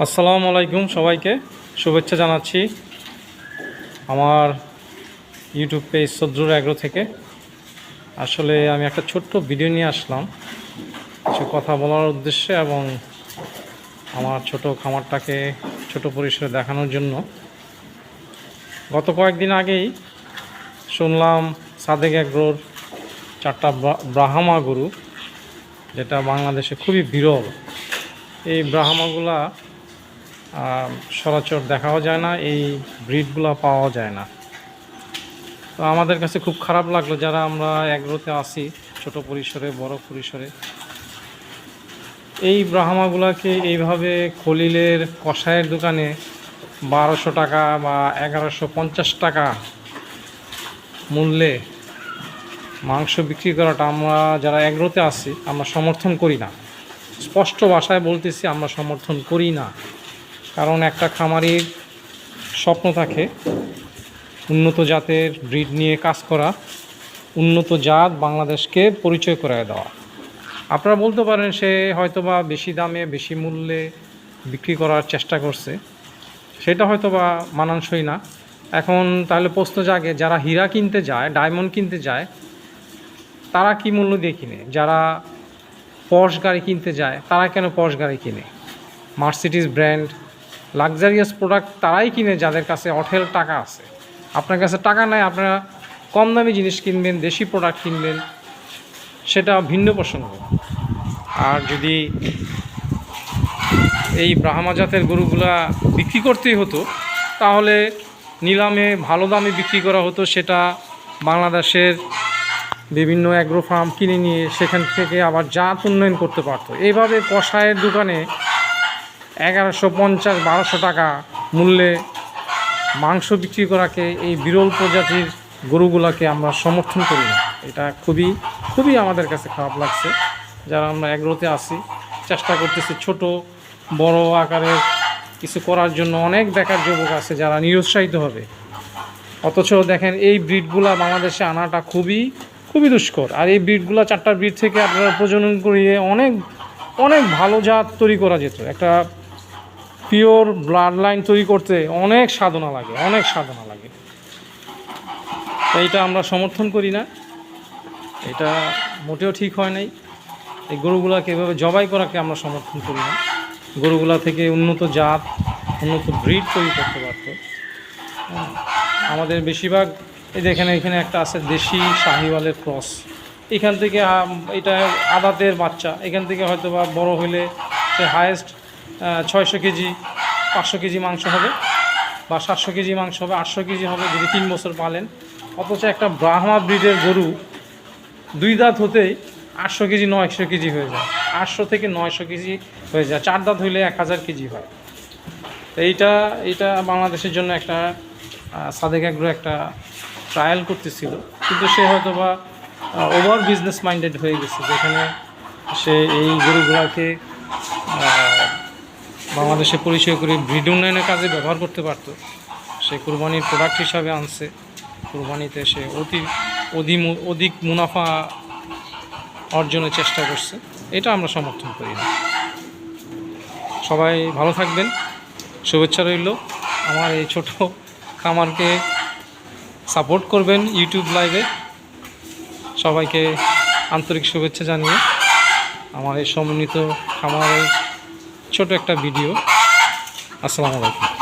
আসসালামু আলাইকুম, সবাইকে শুভেচ্ছা জানাচ্ছি আমার ইউটিউব পেজ সদ্রুর অ্যাগ্রো থেকে। আসলে আমি একটা ছোট্ট ভিডিও নিয়ে আসলাম কিছু কথা বলার উদ্দেশ্যে এবং আমার ছোট খামারটাকে ছোট পরিসরে দেখানোর জন্য। গত কয়েকদিন আগেই শুনলাম সাদেক অ্যাগ্রোর 4টা ব্রাহ্মা গরু, যেটা বাংলাদেশে খুবই বিরল। এই ব্রাহ্মাগুলা সচরাচর দেখাও যায় না, এই ব্রিডগুলো পাওয়া যায় না। তো আমাদের কাছে খুব খারাপ লাগলো যারা আমরা অ্যাগ্রোতে আসি ছোট পরিসরে বড় পরিসরে, এই ব্রাহ্মাগুলাকে এইভাবে খলিলের কষায়ের দোকানে 1200 টাকা বা 1150 টাকা মূল্যে মাংস বিক্রি করাটা আমরা যারা অ্যাগ্রোতে আসি আমরা সমর্থন করি না। স্পষ্ট ভাষায় বলতেছি, আমরা সমর্থন করি না। কারণ একটা খামারির স্বপ্ন থাকে উন্নত জাতের ব্রিড নিয়ে কাজ করা, উন্নত জাত বাংলাদেশকে পরিচয় করায় দেওয়া। আপনারা বলতে পারেন সে হয়তোবা বেশি দামে বেশি মূল্যে বিক্রি করার চেষ্টা করছে, সেটা হয়তোবা মানানসই না। এখন তাহলে প্রশ্ন জাগে, যারা হীরা কিনতে যায়, ডায়মন্ড কিনতে যায়, তারা কি মূল্য দিয়ে কিনে? যারা পর্শ গাড়ি কিনতে যায় তারা কেন পর্শ গাড়ি কিনে? মার্সিডিজ ব্র্যান্ড লাক্সারিয়াস প্রোডাক্ট তারাই কিনে যাদের কাছে অঢেল টাকা আছে। আপনার কাছে টাকা নাই, আপনারা কম দামি জিনিস কিনবেন, দেশি প্রোডাক্ট কিনবেন, সেটা ভিন্ন প্রসঙ্গ। আর যদি এই ব্রাহ্মা জাতের গরুগুলা বিক্রি করতেই হতো তাহলে নিলামে ভালো দামে বিক্রি করা হতো, সেটা বাংলাদেশের বিভিন্ন অ্যাগ্রো ফার্ম কিনে নিয়ে সেখান থেকে আবার জাত উন্নয়ন করতে পারতো। এইভাবে কষায়ের দোকানে 1150-1200 টাকা মূল্যে মাংস বিক্রি করাকে, এই বিরল প্রজাতির গরুগুলাকে আমরা সমর্থন করি না। এটা খুবই খুবই আমাদের কাছে খারাপ লাগছে। যারা আমরা অ্যাগ্রোতে আসি, চেষ্টা করতেছি ছোট বড় আকারের কিছু করার জন্য, অনেক বেকার যুবক আছে যারা নিরুৎসাহিত হবে। অথচ দেখেন এই ব্রিডগুলা বাংলাদেশে আনাটা খুবই খুবই দুষ্কর। আর এই ব্রিডগুলো 4টা ব্রিড থেকে আপনারা প্রজনন করিয়ে অনেক অনেক ভালো জাত তৈরি করা যেত। একটা পিওর ব্লাড লাইন তৈরি করতে অনেক সাধনা লাগে, অনেক সাধনা লাগে। এইটা আমরা সমর্থন করি না, এটা মোটেও ঠিক হয় নাই। এই গরুগুলাকে এভাবে জবাই করাকে আমরা সমর্থন করি না। গরুগুলা থেকে উন্নত জাত উন্নত ব্রিড তৈরি করতে পারতো। আমাদের বেশিরভাগ এই দেখেন এখানে একটা আছে দেশি শাহিওয়ালের ক্রস, এখান থেকে এটা আদাতের বাচ্চা, এখান থেকে হয়তো বা বড়ো হলে সে হায়েস্ট 600 কেজি 500 কেজি মাংস হবে, বা 700 কেজি মাংস হবে, 800 কেজি হবে যদি 3 বছর পালেন। অথচ একটা ব্রাহ্মা ব্রিডের গরু 2 দাঁত হতেই 800 কেজি 900 কেজি হয়ে যায়, 800 থেকে 900 কেজি হয়ে যায়, 4 দাঁত হইলে 1000 কেজি হয়। এইটা বাংলাদেশের জন্য একটা সাদেক অ্যাগ্রো একটা ট্রায়াল করতেছিল, কিন্তু সে হয়তো বা ওভার বিজনেস মাইন্ডেড হয়ে গেছে, যেখানে সে এই গরুগুলাকে বাংলাদেশে পরিচয় করে ব্রিড উন্নয়নের কাজে ব্যবহার করতে পারতো। সে কুরবানির প্রোডাক্ট হিসাবে আনছে, কুরবানিতে সে অধিক মুনাফা অর্জনের চেষ্টা করছে। এটা আমরা সমর্থন করি না। সবাই ভালো থাকবেন, শুভেচ্ছা রইল। আমার এই ছোট খামারকে সাপোর্ট করবেন ইউটিউব লাইভে। সবাইকে আন্তরিক শুভেচ্ছা জানিয়ে আমার এই সমন্বিত খামারের ছোট একটা ভিডিও। আসসালামু আলাইকুম।